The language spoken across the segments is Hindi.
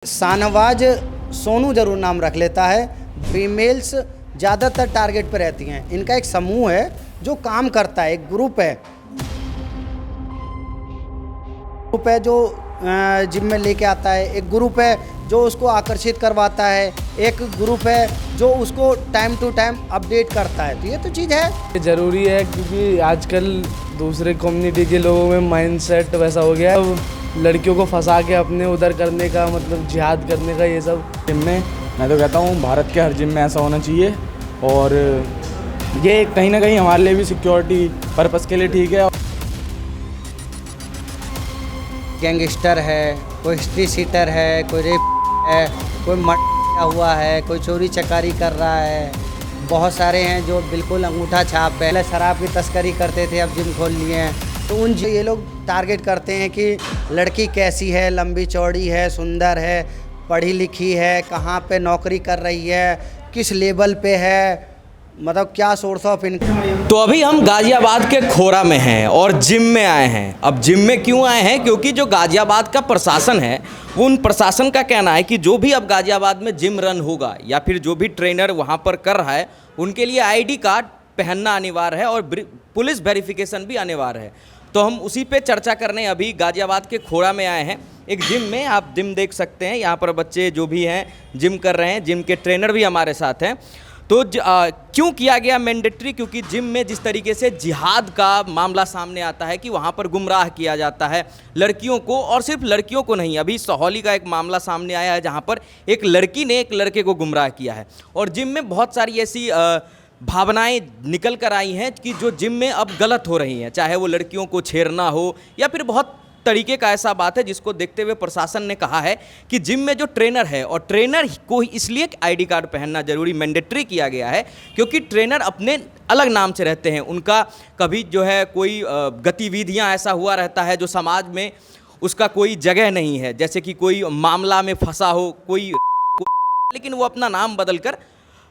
शाहनवाज सोनू जरूर नाम रख लेता है। फीमेल्स ज़्यादातर टारगेट पर रहती हैं। इनका एक समूह है जो काम करता है, एक ग्रुप है जो जिम में लेके आता है, एक ग्रुप है जो उसको आकर्षित करवाता है, एक ग्रुप है जो उसको टाइम टू टाइम अपडेट करता है। तो ये तो चीज़ है, ज़रूरी है क्योंकि आजकल दूसरे कम्युनिटी के लोगों में माइंडसेट वैसा हो गया है, लड़कियों को फंसा के अपने उधर करने का, मतलब जिहाद करने का, ये सब। जिम में मैं तो कहता हूँ भारत के हर जिम में ऐसा होना चाहिए और ये कहीं ना कहीं हमारे लिए भी सिक्योरिटी पर्पस के लिए ठीक है। गैंगस्टर है, कोई हिस्ट्री सीटर है, कोई रेप है, कोई मर्डर हुआ है, कोई चोरी चकारी कर रहा है, बहुत सारे हैं जो बिल्कुल अंगूठा छाप है। पहले शराब की तस्करी करते थे, अब जिम खोल लिए हैं। तो उन ये लोग टारगेट करते हैं कि लड़की कैसी है, लंबी चौड़ी है, सुंदर है, पढ़ी लिखी है, कहाँ पे नौकरी कर रही है, किस लेवल पे है, मतलब क्या सोर्स ऑफ इनकम। तो अभी हम गाज़ियाबाद के खोरा में हैं और जिम में आए हैं। अब जिम में क्यों आए हैं? क्योंकि जो गाज़ियाबाद का प्रशासन है, वो उन प्रशासन का कहना है कि जो भी अब गाज़ियाबाद में जिम रन होगा या फिर जो भी ट्रेनर वहाँ पर कर रहा है, उनके लिए आईडी कार्ड पहनना अनिवार्य है और पुलिस वेरिफिकेशन भी अनिवार्य है। तो हम उसी पे चर्चा करने अभी गाज़ियाबाद के खोरा में आए हैं, एक जिम में। आप जिम देख सकते हैं, यहाँ पर बच्चे जो भी हैं जिम कर रहे हैं, जिम के ट्रेनर भी हमारे साथ हैं। तो क्यों किया गया मैंडेटरी? क्योंकि जिम में जिस तरीके से जिहाद का मामला सामने आता है कि वहाँ पर गुमराह किया जाता है लड़कियों को, और सिर्फ लड़कियों को नहीं। अभी सोहौली का एक मामला सामने आया है जहाँ पर एक लड़की ने एक लड़के को गुमराह किया है, और जिम में बहुत सारी ऐसी भावनाएं निकल कर आई हैं कि जो जिम में अब गलत हो रही हैं, चाहे वो लड़कियों को छेड़ना हो या फिर बहुत तरीके का ऐसा बात है, जिसको देखते हुए प्रशासन ने कहा है कि जिम में जो ट्रेनर है, और ट्रेनर को इसलिए आईडी कार्ड पहनना जरूरी मैंडेटरी किया गया है क्योंकि ट्रेनर अपने अलग नाम से रहते हैं। उनका कभी जो है कोई गतिविधियां ऐसा हुआ रहता है जो समाज में उसका कोई जगह नहीं है, जैसे कि कोई मामला में फंसा हो कोई, लेकिन वो अपना नाम बदल कर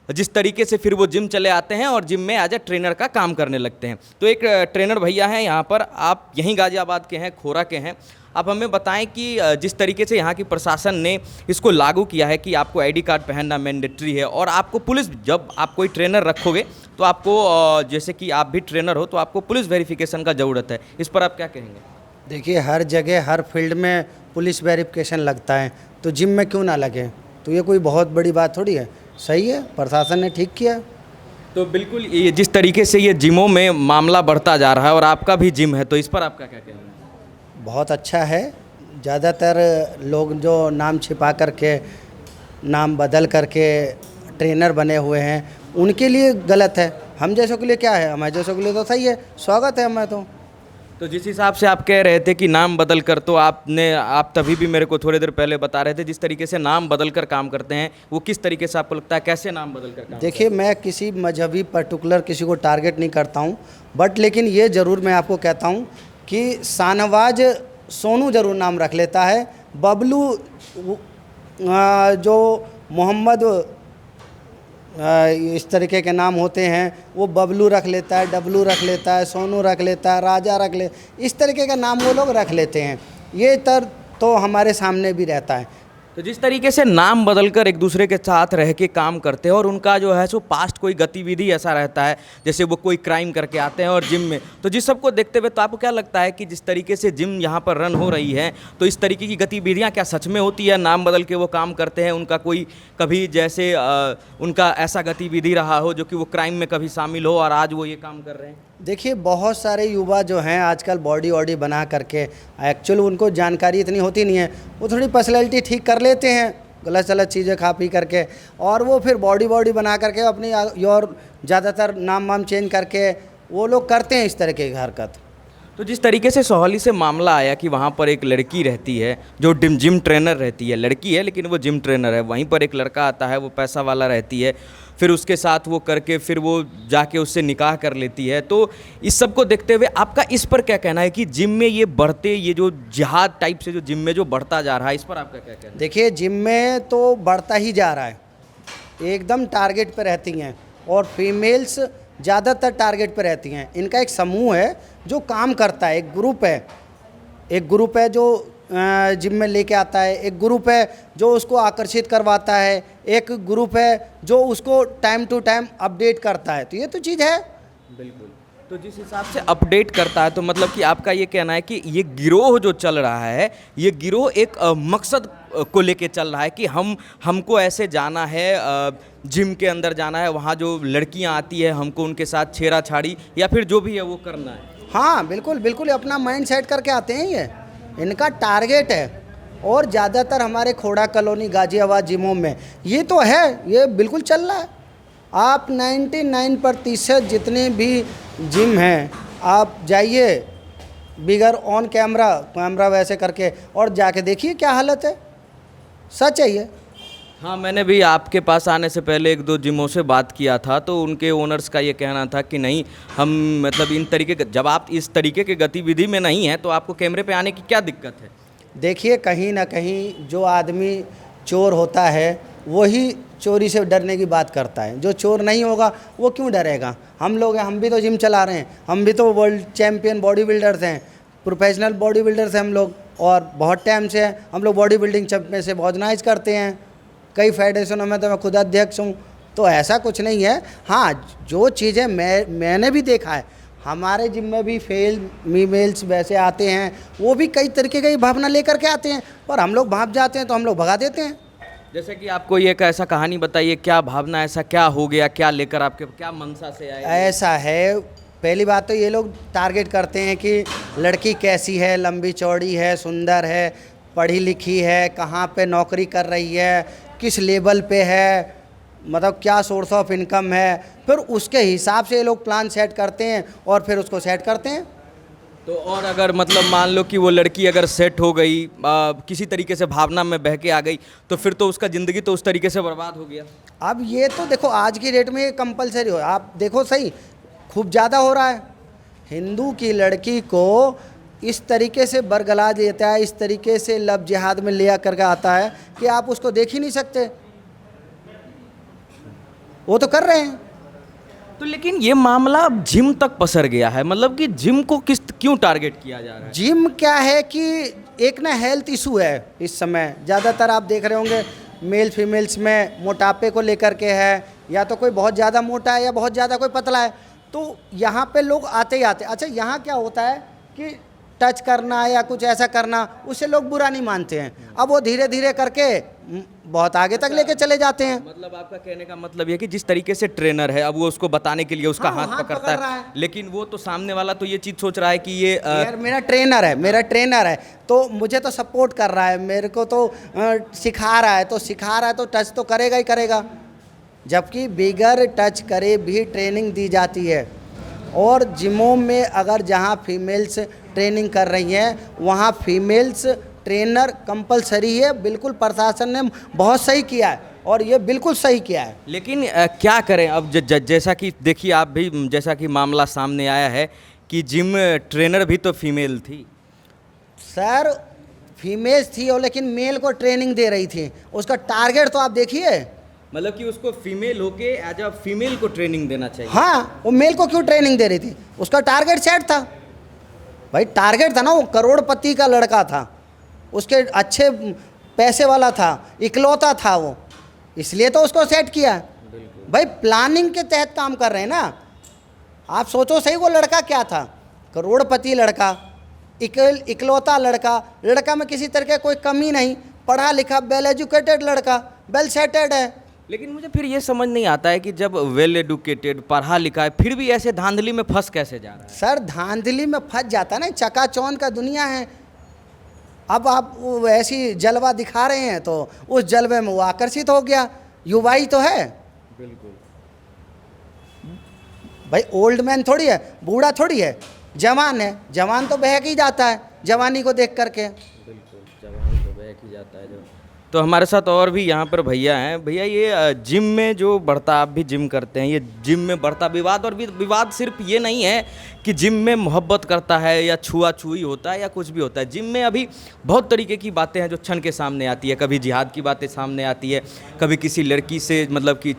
जिस तरीके से फिर वो जिम चले आते हैं और जिम में एज ए ट्रेनर का काम करने लगते हैं। तो एक ट्रेनर भैया हैं यहाँ पर, आप यहीं गाज़ियाबाद के हैं, खोरा के हैं। आप हमें बताएं कि जिस तरीके से यहाँ की प्रशासन ने इसको लागू किया है कि आपको आईडी कार्ड पहनना मैंडेटरी है, और आपको पुलिस, जब आप कोई ट्रेनर रखोगे तो आपको जैसे कि आप भी ट्रेनर हो तो आपको पुलिस वेरिफिकेशन का ज़रूरत है, इस पर आप क्या कहेंगे? देखिए, हर जगह हर फील्ड में पुलिस वेरिफिकेशन लगता है, तो जिम में क्यों ना लगे? तो ये कोई बहुत बड़ी बात थोड़ी है। सही है, प्रशासन ने ठीक किया। तो बिल्कुल, ये जिस तरीके से ये जिमों में मामला बढ़ता जा रहा है, और आपका भी जिम है, तो इस पर आपका क्या कहना है? बहुत अच्छा है। ज़्यादातर लोग जो नाम छिपा करके, नाम बदल करके ट्रेनर बने हुए हैं, उनके लिए गलत है। हम जैसों के लिए क्या है? हमारे जैसों के लिए तो सही है, स्वागत है हमें। तो जिस हिसाब से आप कह रहे थे कि नाम बदल कर, तो आप तभी भी मेरे को थोड़ी देर पहले बता रहे थे जिस तरीके से नाम बदल कर काम करते हैं, वो किस तरीके से आपको लगता है, कैसे नाम बदल कर काम? देखिए, मैं किसी मजहबी पर्टिकुलर किसी को टारगेट नहीं करता हूं, बट लेकिन ये ज़रूर मैं आपको कहता हूं कि शाहनवाज सोनू ज़रूर नाम रख लेता है। बबलू जो मोहम्मद इस तरीके के नाम होते हैं, वो बबलू रख लेता है, डबलू रख लेता है, सोनू रख लेता है, राजा रख ले, इस तरीके का नाम वो लोग रख लेते हैं। ये तो हमारे सामने भी रहता है। तो जिस तरीके से नाम बदलकर एक दूसरे के साथ रह के काम करते हैं, और उनका जो है सो पास्ट कोई गतिविधि ऐसा रहता है, जैसे वो कोई क्राइम करके आते हैं और जिम में, तो जिस सबको देखते हुए तो आपको क्या लगता है कि जिस तरीके से जिम यहाँ पर रन हो रही है, तो इस तरीके की गतिविधियाँ क्या सच में होती है? नाम बदल के वो काम करते हैं, उनका कोई कभी जैसे उनका ऐसा गतिविधि रहा हो जो कि वो क्राइम में कभी शामिल हो और आज वो ये काम कर रहे हैं? देखिए, बहुत सारे युवा जो हैं आजकल बॉडी वॉडी बना करके, एक्चुअल उनको जानकारी इतनी होती नहीं है, वो थोड़ी पर्सनैलिटी ठीक कर लेते हैं गलत सलत चीज़ें खा पी करके, और वो फिर बॉडी बना करके अपनी और ज़्यादातर नाम वाम चेंज करके वो लोग करते हैं इस तरह की हरकत। तो जिस तरीके से सोहौली से मामला आया कि वहाँ पर एक लड़की रहती है जो जिम ट्रेनर रहती है, लड़की है लेकिन वो जिम ट्रेनर है, वहीं पर एक लड़का आता है, वो पैसा वाला रहती है, फिर उसके साथ वो करके फिर वो जाके उससे निकाह कर लेती है। तो इस सब को देखते हुए आपका इस पर क्या कहना है कि जिम में ये बढ़ते, ये जो जिहाद टाइप से जो जिम में जो बढ़ता जा रहा है, इस पर आपका क्या कहना है? देखिए, जिम में तो बढ़ता ही जा रहा है, एकदम टारगेट पर रहती हैं, और फीमेल्स ज़्यादातर टारगेट पर रहती हैं। इनका एक समूह है जो काम करता है, एक ग्रुप है जो जिम में लेके आता है, एक ग्रुप है जो उसको आकर्षित करवाता है, एक ग्रुप है जो उसको टाइम टू टाइम अपडेट करता है। तो ये तो चीज़ है। बिल्कुल। तो जिस हिसाब से अपडेट करता है तो मतलब कि आपका ये कहना है कि ये गिरोह जो चल रहा है, ये गिरोह एक मकसद को लेके चल रहा है कि हमको ऐसे जाना है, जिम के अंदर जाना है, वहाँ जो लड़कियाँ आती है हमको उनके साथ छेड़ा छाड़ी या फिर जो भी है वो करना है। हाँ बिल्कुल बिल्कुल, अपना माइंड सेट करके आते हैं, ये इनका टारगेट है। और ज़्यादातर हमारे खोड़ा कॉलोनी गाजियाबाद जिमों में ये तो है, ये बिल्कुल चल रहा है। आप 99% जितने भी जिम हैं आप जाइए बिगर ऑन कैमरा वैसे करके और जाके देखिए क्या हालत है। सच है ये। हाँ, मैंने भी आपके पास आने से पहले 1-2 जिमों से बात किया था, तो उनके ओनर्स का ये कहना था कि नहीं, हम मतलब इन तरीके के, जब आप इस तरीके की गतिविधि में नहीं हैं तो आपको कैमरे पे आने की क्या दिक्कत है? देखिए, कहीं ना कहीं जो आदमी चोर होता है वही चोरी से डरने की बात करता है। जो चोर नहीं होगा वो क्यों डरेगा? हम लोग हैं, हम भी तो जिम चला रहे हैं, हम भी तो वर्ल्ड चैम्पियन बॉडी बिल्डर्स हैं, प्रोफेशनल बॉडी बिल्डर्स हैं हम लोग, और बहुत टाइम से हम लोग बॉडी बिल्डिंग चैंपियन से ऑर्गेनाइज करते हैं कई फेडरेशनों में, तो मैं खुद अध्यक्ष हूँ। तो ऐसा कुछ नहीं है। हाँ, जो चीज़ें मैंने भी देखा है, हमारे जिम में भी फीमेल्स वैसे आते हैं, वो भी कई तरीके की भावना लेकर के आते हैं, पर हम लोग भाग जाते हैं तो हम लोग भगा देते हैं। जैसे कि आपको ये एक ऐसा कहानी बताइए, क्या भावना, ऐसा क्या हो गया, क्या लेकर आपके, क्या मंशा से आए? ऐसा है, पहली बात तो ये लोग टारगेट करते हैं कि लड़की कैसी है, लंबी चौड़ी है, सुंदर है, पढ़ी लिखी है, कहाँ पे नौकरी कर रही है, किस लेवल पे है, मतलब क्या सोर्स ऑफ इनकम है। फिर उसके हिसाब से ये लोग प्लान सेट करते हैं और फिर उसको सेट करते हैं। तो और अगर मतलब मान लो कि वो लड़की अगर सेट हो गई, किसी तरीके से भावना में बह के आ गई, तो फिर तो उसका ज़िंदगी तो उस तरीके से बर्बाद हो गया। अब ये तो देखो, आज की डेट में ये कंपलसरी हो, आप देखो सही, खूब ज़्यादा हो रहा है। हिंदू की लड़की को इस तरीके से बरगला देता है, इस तरीके से लव जिहाद में ले करके आता है कि आप उसको देख ही नहीं सकते। वो तो कर रहे हैं। तो लेकिन ये मामला अब जिम तक पसर गया है, मतलब कि जिम को क्यों टारगेट किया जा रहा है? जिम क्या है कि एक ना हेल्थ इशू है इस समय, ज़्यादातर आप देख रहे होंगे मेल फीमेल्स में मोटापे को लेकर के है, या तो कोई बहुत ज़्यादा मोटा है या बहुत ज़्यादा कोई पतला है, तो यहाँ पे लोग आते ही आते। अच्छा, यहाँ क्या होता है कि टच करना या कुछ ऐसा करना, उससे लोग बुरा नहीं मानते हैं। अब वो धीरे धीरे करके बहुत आगे तक लेके चले जाते हैं। मतलब आपका कहने का मतलब ये कि जिस तरीके से ट्रेनर है, अब वो उसको बताने के लिए उसका हाँ, हाथ पकड़ता है, लेकिन वो तो सामने वाला तो ये चीज़ सोच रहा है कि ये यार मेरा ट्रेनर है तो मुझे तो सपोर्ट कर रहा है, मेरे को तो सिखा रहा है तो टच तो करेगा ही करेगा। जबकि बिगर टच करे भी ट्रेनिंग दी जाती है। और जिमों में अगर जहाँ फीमेल्स ट्रेनिंग कर रही हैं वहाँ फीमेल्स ट्रेनर कंपलसरी है। बिल्कुल प्रशासन ने बहुत सही किया है और ये बिल्कुल सही किया है। लेकिन क्या करें अब, जैसा कि देखिए आप भी, जैसा कि मामला सामने आया है कि जिम ट्रेनर भी तो फीमेल थी। सर, फीमेल्स थी और लेकिन मेल को ट्रेनिंग दे रही थी। उसका टारगेट तो आप देखिए, मतलब कि उसको फीमेल होके एज अ फीमेल को ट्रेनिंग देना चाहिए। हाँ, वो मेल को क्यों ट्रेनिंग दे रही थी? उसका टारगेट सेट था भाई, टारगेट था ना, वो करोड़पति का लड़का था, उसके अच्छे पैसे वाला था, इकलौता था वो, इसलिए तो उसको सेट किया भाई। प्लानिंग के तहत काम कर रहे हैं ना। आप सोचो सही, वो लड़का क्या था? करोड़पति लड़का, इकलौता लड़का में किसी तरह कोई कमी नहीं, पढ़ा लिखा वेल एजुकेटेड लड़का, वेल सेटेड है। लेकिन मुझे फिर ये समझ नहीं आता है कि जब वेल एडुकेटेड, पढ़ा लिखा है, फिर भी ऐसे धांधली में फंस कैसे जा रहा है? सर, धांधली में फंस जाता है ना, चकाचौंध का दुनिया है। अब आप ऐसी जलवा दिखा रहे हैं तो उस जलवे में वो आकर्षित हो गया। युवा ही तो है। बिल्कुल भाई, ओल्ड मैन थोड़ी है, बूढ़ा थोड़ी है, जवान है। जवान तो बहक ही जाता है जवानी को देख करके। बिल्कुल, जवान तो बहक ही जाता है जब। तो हमारे साथ और भी यहाँ पर भैया हैं। भैया, ये जिम में जो बढ़ता, आप भी जिम करते हैं, ये जिम में बढ़ता विवाद, और विवाद सिर्फ ये नहीं है कि जिम में मोहब्बत करता है या छुआ-छुई होता है या कुछ भी होता है। जिम में अभी बहुत तरीके की बातें हैं जो क्षण के सामने आती है। कभी जिहाद की बातें सामने आती है, कभी किसी लड़की से मतलब कि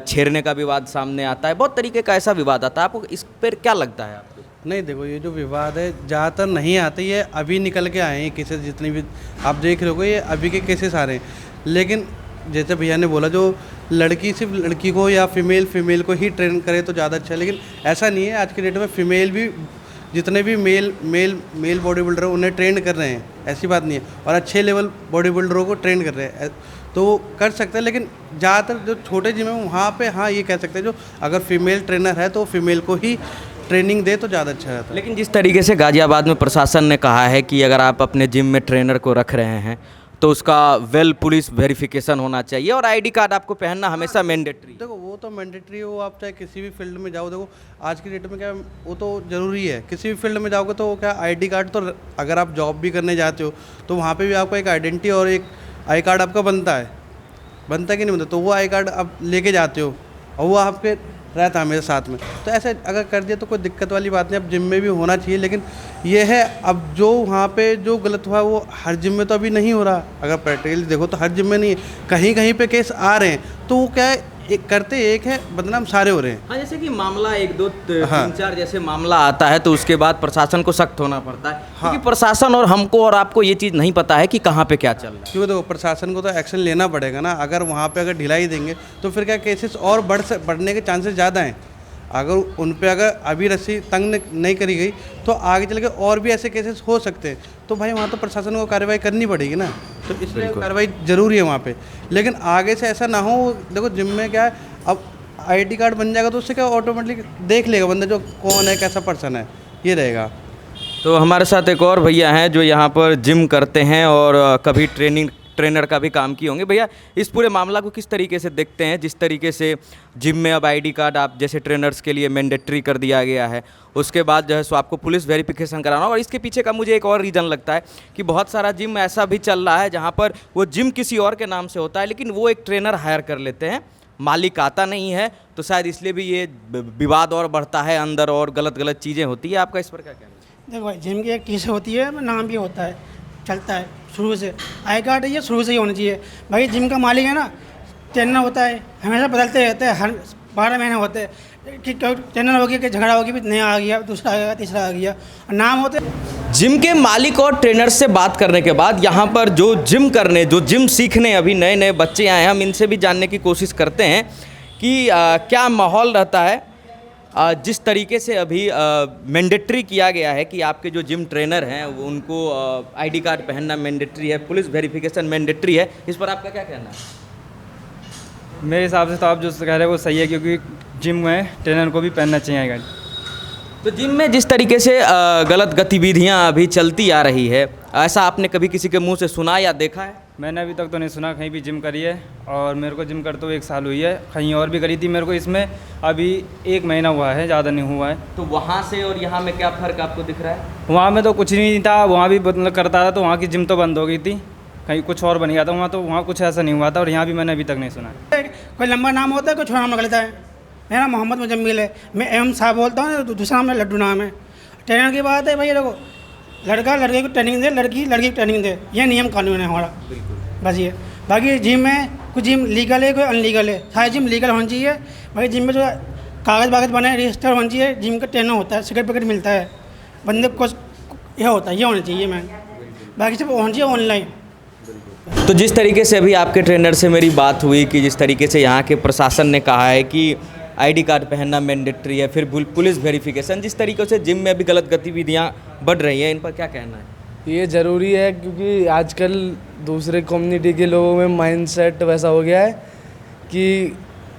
छेड़ने का विवाद सामने आता है, बहुत तरीके का ऐसा विवाद आता है। आपको इस पर क्या लगता है? आपको नहीं देखो, ये जो विवाद है ज़्यादातर नहीं आते, ये अभी निकल के आए हैं केसेस, जितने भी आप देख रहे हो ये अभी के केसेस आ रहे हैं। लेकिन जैसे भैया ने बोला, जो लड़की सिर्फ लड़की को या फीमेल को ही ट्रेन करे तो ज़्यादा अच्छा है, लेकिन ऐसा नहीं है। आज के डेट में फीमेल भी, जितने भी मेल बॉडी बिल्डर उन्हें ट्रेन कर रहे हैं, ऐसी बात नहीं है, और अच्छे लेवल बॉडी बिल्डरों को ट्रेन कर रहे हैं, तो वो कर सकते हैं। लेकिन ज़्यादातर जो छोटे जिम है वहाँ पे हाँ ये कह सकते हैं, जो अगर फीमेल ट्रेनर है तो फीमेल को ही ट्रेनिंग दे तो ज़्यादा अच्छा रहता है। लेकिन जिस तरीके से गाज़ियाबाद में प्रशासन ने कहा है कि अगर आप अपने जिम में ट्रेनर को रख रहे हैं तो उसका पुलिस वेरिफिकेशन होना चाहिए और आईडी कार्ड आपको पहनना हमेशा मैंडेटरी। देखो वो तो मैंडेटरी हो, आप चाहे किसी भी फील्ड में जाओ। देखो आज की डेट में क्या वो तो ज़रूरी है, किसी भी फील्ड में जाओगे तो क्या आईडी कार्ड तो, अगर आप जॉब भी करने जाते हो तो वहाँ पे भी आपको एक आइडेंटिटी और एक आई कार्ड आपका बनता है कि नहीं बनता, तो वो आई कार्ड आप लेके जाते हो और वो आपके रहता है मेरे साथ में। तो ऐसे अगर कर दिया तो कोई दिक्कत वाली बात नहीं, अब जिम में भी होना चाहिए। लेकिन ये है, अब जो वहाँ पे जो गलत हुआ वो हर जिम में तो अभी नहीं हो रहा। अगर प्रैक्टिकली देखो तो हर जिम में नहीं है, कहीं कहीं पे केस आ रहे हैं, तो वो क्या है, एक करते एक है, बदनाम सारे हो रहे हैं। हाँ, जैसे कि मामला 1 2 3 4 जैसे मामला आता है तो उसके बाद प्रशासन को सख्त होना पड़ता है, क्योंकि प्रशासन और हमको और आपको ये चीज़ नहीं पता है कि कहाँ पे क्या चल रहा है। क्योंकि देखो प्रशासन को तो एक्शन लेना पड़ेगा ना। अगर वहाँ पे अगर ढिलाई देंगे तो फिर क्या केसेस और बढ़ने के चांसेस ज़्यादा हैं। अगर उन पे अगर अभी रस्सी तंग नहीं करी गई तो आगे चल के और भी ऐसे केसेस हो सकते हैं। तो भाई वहाँ तो प्रशासन को कार्रवाई करनी पड़ेगी ना, तो इसलिए कार्रवाई ज़रूरी है वहाँ पे। लेकिन आगे से ऐसा ना हो। देखो जिम में क्या है, अब आईडी कार्ड बन जाएगा तो उससे क्या ऑटोमेटिक देख लेगा बंदा जो कौन है, कैसा पर्सन है, ये रहेगा। तो हमारे साथ एक और भैया हैं जो यहाँ पर जिम करते हैं और कभी ट्रेनर का भी काम किए होंगे। भैया, इस पूरे मामला को किस तरीके से देखते हैं? जिस तरीके से जिम में अब आईडी कार्ड आप जैसे ट्रेनर्स के लिए मैंडेटरी कर दिया गया है, उसके बाद जो है सो आपको पुलिस वेरिफिकेशन कराना, और इसके पीछे का मुझे एक और रीज़न लगता है कि बहुत सारा जिम ऐसा भी चल रहा है जहाँ पर वो जिम किसी और के नाम से होता है, लेकिन वो एक ट्रेनर हायर कर लेते हैं, मालिक आता नहीं है, तो शायद इसलिए भी ये विवाद और बढ़ता है अंदर और गलत चीज़ें होती है। आपका इस पर क्या कहना है? देखो भाई, जिम की एक टीसी होती है, नाम भी होता है, चलता है शुरू से। आई कार्ड ये शुरू से ही होना चाहिए भाई। जिम का मालिक है ना, ट्रेनर होता है, हमेशा बदलते रहते हैं, हर 12 महीने होते हैं कि ट्रेनर हो गया कि झगड़ा हो गया, भी नया आ गया, दूसरा आ गया, तीसरा आ गया, नाम होते। जिम के मालिक और ट्रेनर से बात करने के बाद यहाँ पर जो जिम सीखने अभी नए बच्चे आए हैं, हम इनसे भी जानने की कोशिश करते हैं कि क्या माहौल रहता है। जिस तरीके से अभी मैंडेटरी किया गया है कि आपके जो जिम ट्रेनर हैं उनको आईडी कार्ड पहनना मैंडेटरी है, पुलिस वेरिफिकेशन मैंडेटरी है, इस पर आपका क्या कहना है? मेरे हिसाब से तो आप जो कह रहे हैं वो सही है, क्योंकि जिम में ट्रेनर को भी पहनना चाहिए आई कार्ड। तो जिम में जिस तरीके से गलत गतिविधियां अभी चलती आ रही है, ऐसा आपने कभी किसी के मुंह से सुना या देखा है? मैंने अभी तक तो नहीं सुना कहीं भी जिम करी है, और मेरे को जिम करते हुए 1 साल हुई है, कहीं और भी करी थी। मेरे को इसमें अभी 1 महीना हुआ है, ज़्यादा नहीं हुआ है। तो वहाँ से और यहाँ में क्या फ़र्क आपको दिख रहा है? वहाँ में तो कुछ नहीं था, वहाँ भी मतलब करता था तो वहाँ की जिम तो बंद हो गई थी, कहीं कुछ और बन गया था वहाँ, तो वहाँ कुछ ऐसा नहीं हुआ था, और यहाँ भी मैंने अभी तक नहीं सुना। कोई लंबा नाम होता है, कोई छोटा नाम निकलता है। मेरा मोहम्मद मुजम्मिल है, मैं एम साहब बोलता हूँ, दूसरा नाम है लड्डू नाम है। ट्रेनर की बात है भाई, देखो लड़का लड़के को ट्रेनिंग दे, लड़की लड़की को ट्रेनिंग दे, ये नियम कानून है हमारा, बस ये। बाकी जिम में कुछ जिम लीगल है, कोई अनलीगल है, सारे जिम लीगल होनी चाहिए भाई। जिम में जो कागज़ वागज बने, रजिस्टर होना चाहिए, जिम का ट्रेनर होता है, सर्टिफिकेट मिलता है बंदे को, यह होता है, ये होना चाहिए मैम। बाकी सब होना चाहिए ऑनलाइन। तो जिस तरीके से अभी आपके ट्रेनर से मेरी बात हुई कि जिस तरीके से यहाँ के प्रशासन ने कहा है कि आईडी कार्ड पहनना मैंडेटरी है, फिर पुलिस वेरिफिकेशन, जिस तरीके से जिम में अभी गलत गतिविधियाँ बढ़ रही हैं, इन पर क्या कहना है? ये ज़रूरी है, क्योंकि आजकल दूसरे कम्युनिटी के लोगों में माइंडसेट वैसा हो गया है कि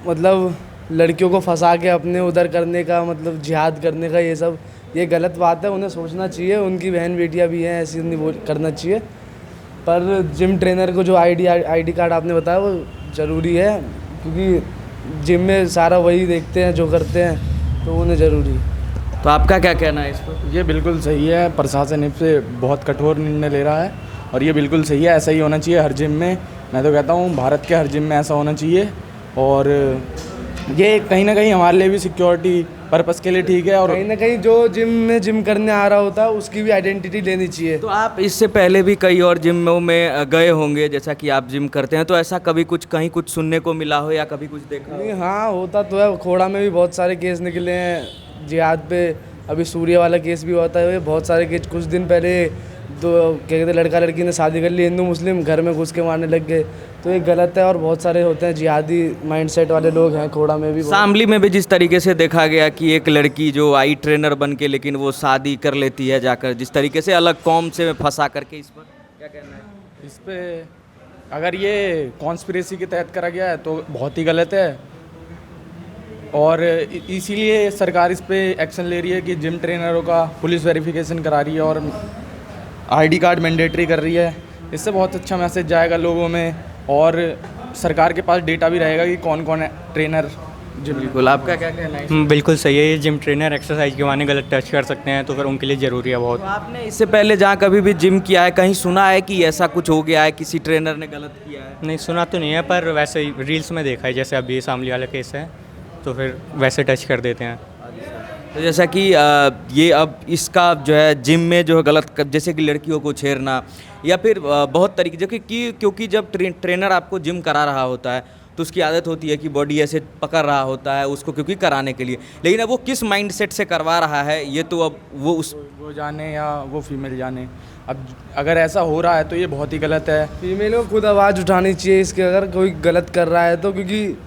मतलब लड़कियों को फंसा के अपने उधर करने का, मतलब जिहाद करने का, ये सब ये गलत बात है। उन्हें सोचना चाहिए, उनकी बहन बेटियां भी हैं, ऐसी नहीं वो करना चाहिए। पर जिम ट्रेनर को जो आईडी कार्ड आपने बताया वो ज़रूरी है, क्योंकि जिम में सारा वही देखते हैं जो करते हैं, तो उन्हें ज़रूरी है। तो आपका क्या कहना है इस पर? ये बिल्कुल सही है, प्रशासन इससे बहुत कठोर निर्णय ले रहा है और ये बिल्कुल सही है, ऐसा ही होना चाहिए हर जिम में। मैं तो कहता हूँ भारत के हर जिम में ऐसा होना चाहिए, और ये कहीं ना कहीं हमारे लिए भी सिक्योरिटी पर्पस के लिए ठीक है। और कहीं ना कहीं जो जिम करने आ रहा होता है उसकी भी आइडेंटिटी लेनी चाहिए। तो आप इससे पहले भी कई और जिमों में गए होंगे, जैसा कि आप जिम करते हैं, तो ऐसा कभी कहीं कुछ सुनने को मिला हो या कभी कुछ देखा हो? नहीं, हाँ होता तो है, खोड़ा में भी बहुत सारे केस निकले हैं जिहाद पे, अभी सूर्य वाला केस भी होता है, बहुत सारे केस। कुछ दिन पहले दो क्या कहते लड़का लड़की ने शादी कर ली, हिंदू मुस्लिम, घर में घुस के मारने लग गए। तो ये गलत है। और बहुत सारे होते हैं जिहादी माइंडसेट वाले लोग हैं खोड़ा में भी। शामली में भी जिस तरीके से देखा गया कि एक लड़की जो आई ट्रेनर बन के, लेकिन वो शादी कर लेती है जाकर, जिस तरीके से अलग कौम से फंसा करके, इस पर क्या कहना है? इस पे अगर ये कॉन्स्पिरेसी के तहत करा गया है तो बहुत ही गलत है, और इसीलिए सरकार इस पे एक्शन ले रही है कि जिम ट्रेनरों का पुलिस वेरिफिकेशन करा रही है और आईडी कार्ड मैंडेटरी कर रही है। इससे बहुत अच्छा मैसेज जाएगा लोगों में, और सरकार के पास डेटा भी रहेगा कि कौन कौन है ट्रेनर जिम। बिल्कुल, आपका क्या कहना है? बिल्कुल सही है। ये जिम ट्रेनर एक्सरसाइज के बहाने गलत टच कर सकते हैं, तो फिर उनके लिए ज़रूरी है बहुत। तो आपने इससे पहले जहाँ कभी भी जिम किया है, कहीं सुना है कि ऐसा कुछ हो गया है, किसी ट्रेनर ने गलत किया है? नहीं, सुना तो नहीं है, पर वैसे ही रील्स में देखा है। जैसे अभी शामली वाला केस है, तो फिर वैसे टच कर देते हैं। तो जैसा कि ये अब इसका जो है जिम में जो है गलत, जैसे कि लड़कियों को छेड़ना या फिर बहुत तरीके, जो कि क्योंकि जब ट्रेनर आपको जिम करा रहा होता है तो उसकी आदत होती है कि बॉडी ऐसे पकड़ रहा होता है उसको, क्योंकि कराने के लिए। लेकिन अब वो किस माइंडसेट से करवा रहा है, ये तो अब वो जाने या वो फीमेल जाने। अब अगर ऐसा हो रहा है तो ये बहुत ही गलत है। फीमेल को खुद आवाज़ उठानी चाहिए इसके, अगर कोई गलत कर रहा है तो, क्योंकि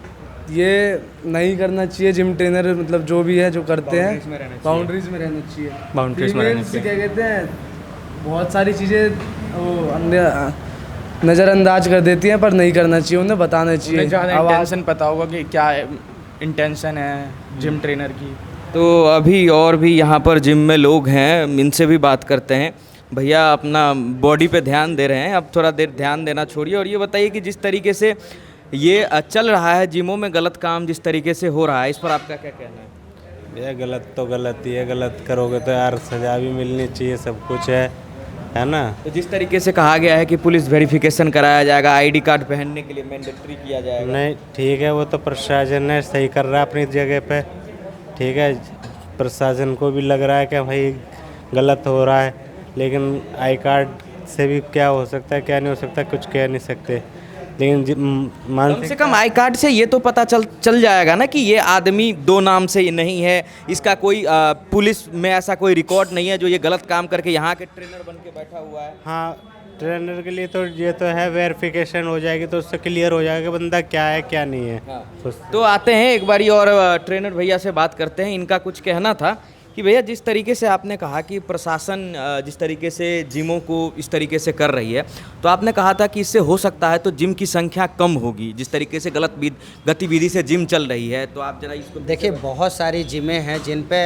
ये नहीं करना चाहिए। जिम ट्रेनर मतलब जो भी है जो करते हैं बाउंड्रीज में रहना चाहिए। बाउंड्रीज में रहना क्या कहते हैं, बहुत सारी चीज़ें वो नज़रअंदाज कर देती हैं, पर नहीं करना चाहिए, उन्हें बताना चाहिए। ज़्यादा इंटेंशन पता होगा कि क्या इंटेंशन है जिम ट्रेनर की। तो अभी और भी यहाँ पर जिम में लोग हैं, इनसे भी बात करते हैं। भैया अपना बॉडी पे ध्यान दे रहे हैं, अब थोड़ा देर ध्यान देना छोड़िए और ये बताइए कि जिस तरीके से ये चल रहा है जिमों में, गलत काम जिस तरीके से हो रहा है, इस पर आपका क्या कहना है? ये गलत तो गलत ही है, गलत करोगे तो यार सज़ा भी मिलनी चाहिए, सब कुछ है ना। तो जिस तरीके से कहा गया है कि पुलिस वेरिफिकेशन कराया जाएगा, आईडी कार्ड पहनने के लिए मैंडेटरी किया जाएगा। नहीं ठीक है, वो तो प्रशासन है सही कर रहा है अपनी जगह पे, ठीक है। प्रशासन को भी लग रहा है कि भाई गलत हो रहा है, लेकिन आई कार्ड से भी क्या हो सकता है क्या नहीं हो सकता कुछ कह नहीं सकते। लेकिन कम से कम आई कार्ड से ये तो पता चल जाएगा ना कि ये आदमी दो नाम से नहीं है, इसका कोई पुलिस में ऐसा कोई रिकॉर्ड नहीं है जो ये गलत काम करके यहाँ के ट्रेनर बन के बैठा हुआ है। हाँ, ट्रेनर के लिए तो ये तो है, वेरिफिकेशन हो जाएगी तो उससे क्लियर हो जाएगा बंदा क्या है क्या नहीं है। हाँ। तो आते हैं एक बारी और ट्रेनर भैया से बात करते हैं। इनका कुछ कहना था कि भैया जिस तरीके से आपने कहा कि प्रशासन जिस तरीके से जिमों को इस तरीके से कर रही है, तो आपने कहा था कि इससे हो सकता है तो जिम की संख्या कम होगी, जिस तरीके से गलत गतिविधि से जिम चल रही है। तो आप जरा इसको देखिए, बहुत सारी जिमें हैं जिन पे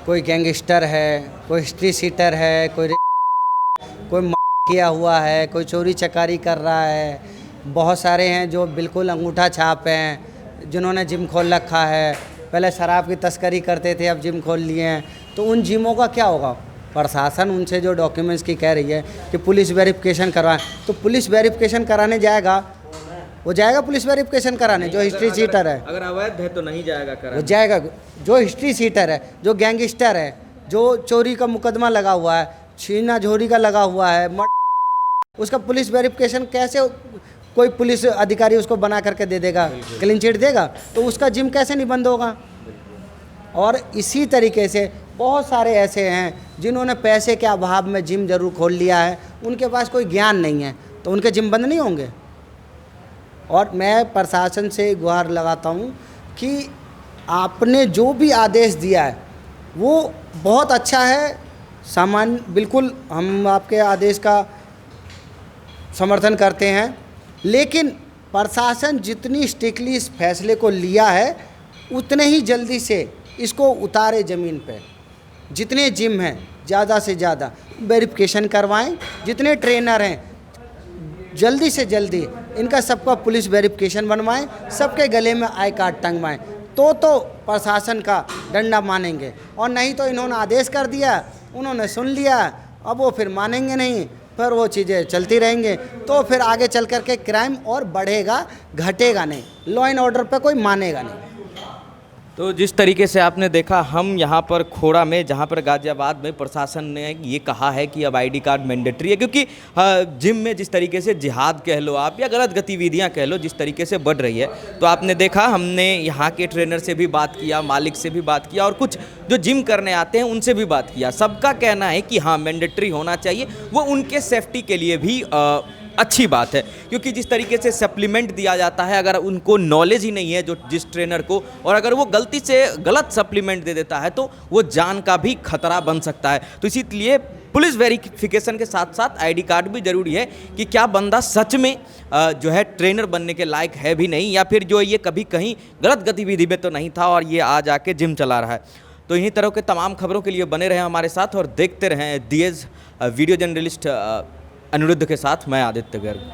कोई गैंगस्टर है, कोई हिस्ट्री सीटर है, कोई किया हुआ है, कोई चोरी चकारी कर रहा है। बहुत सारे हैं जो बिल्कुल अंगूठा छाप हैं, जिन्होंने जिम खोल रखा है। पहले शराब की तस्करी करते थे, अब जिम खोल लिए हैं। तो उन जिमों का क्या होगा? प्रशासन उनसे जो डॉक्यूमेंट्स की कह रही है कि पुलिस वेरिफिकेशन करवाएं, तो पुलिस वेरिफिकेशन कराने जाएगा, वो जाएगा पुलिस वेरिफिकेशन कराने। जो हिस्ट्री सीटर है, अगर अवैध है तो नहीं जाएगा कराने, वो जाएगा। जो हिस्ट्री सीटर है, जो गैंगस्टर है, जो चोरी का मुकदमा लगा हुआ है, छीना झोरी का लगा हुआ है, उसका पुलिस वेरिफिकेशन कैसे कोई पुलिस अधिकारी उसको बना करके दे देगा, क्लीन चिट देगा? तो उसका जिम कैसे नहीं बंद होगा? और इसी तरीके से बहुत सारे ऐसे हैं जिन्होंने पैसे के अभाव में जिम जरूर खोल लिया है, उनके पास कोई ज्ञान नहीं है, तो उनके जिम बंद नहीं होंगे। और मैं प्रशासन से गुहार लगाता हूँ कि आपने जो भी आदेश दिया है वो बहुत अच्छा है, सामान्य, बिल्कुल हम आपके आदेश का समर्थन करते हैं। लेकिन प्रशासन जितनी स्ट्रिक्टली इस फैसले को लिया है, उतने ही जल्दी से इसको उतारे ज़मीन पे। जितने जिम हैं ज़्यादा से ज़्यादा वेरिफिकेशन करवाएं, जितने ट्रेनर हैं जल्दी से जल्दी इनका सबका पुलिस वेरिफिकेशन बनवाएं, सबके गले में आई कार्ड टंगवाएं, तो प्रशासन का डंडा मानेंगे। और नहीं तो इन्होंने आदेश कर दिया, उन्होंने सुन लिया, अब वो फिर मानेंगे नहीं, फिर वो चीज़ें चलती रहेंगे, तो फिर आगे चल कर के क्राइम और बढ़ेगा, घटेगा नहीं, लॉ एंड ऑर्डर पे कोई मानेगा नहीं। तो जिस तरीके से आपने देखा, हम यहाँ पर खोड़ा में, जहाँ पर गाज़ियाबाद में प्रशासन ने ये कहा है कि अब आईडी कार्ड मैंडेटरी है, क्योंकि जिम में जिस तरीके से जिहाद कह लो आप या गलत गतिविधियाँ कह लो जिस तरीके से बढ़ रही है, तो आपने देखा हमने यहाँ के ट्रेनर से भी बात किया, मालिक से भी बात किया और कुछ जो जिम करने आते हैं उनसे भी बात किया। सबका कहना है कि हाँ मैंडेटरी होना चाहिए, वो उनके सेफ्टी के लिए भी अच्छी बात है, क्योंकि जिस तरीके से सप्लीमेंट दिया जाता है, अगर उनको नॉलेज ही नहीं है जो जिस ट्रेनर को, और अगर वो गलती से गलत सप्लीमेंट दे देता है तो वो जान का भी खतरा बन सकता है। तो इसीलिए पुलिस वेरिफिकेशन के साथ साथ आईडी कार्ड भी ज़रूरी है कि क्या बंदा सच में जो है ट्रेनर बनने के लायक है भी नहीं, या फिर जो ये कभी कहीं गलत गतिविधि में तो नहीं था और ये आज आके जिम चला रहा है। तो इन्हीं तरह के तमाम खबरों के लिए बने रहें हमारे साथ और देखते रहें डीएस वीडियो जर्नलिस्ट अनिरुद्ध के साथ मैं आदित्य गर्ग।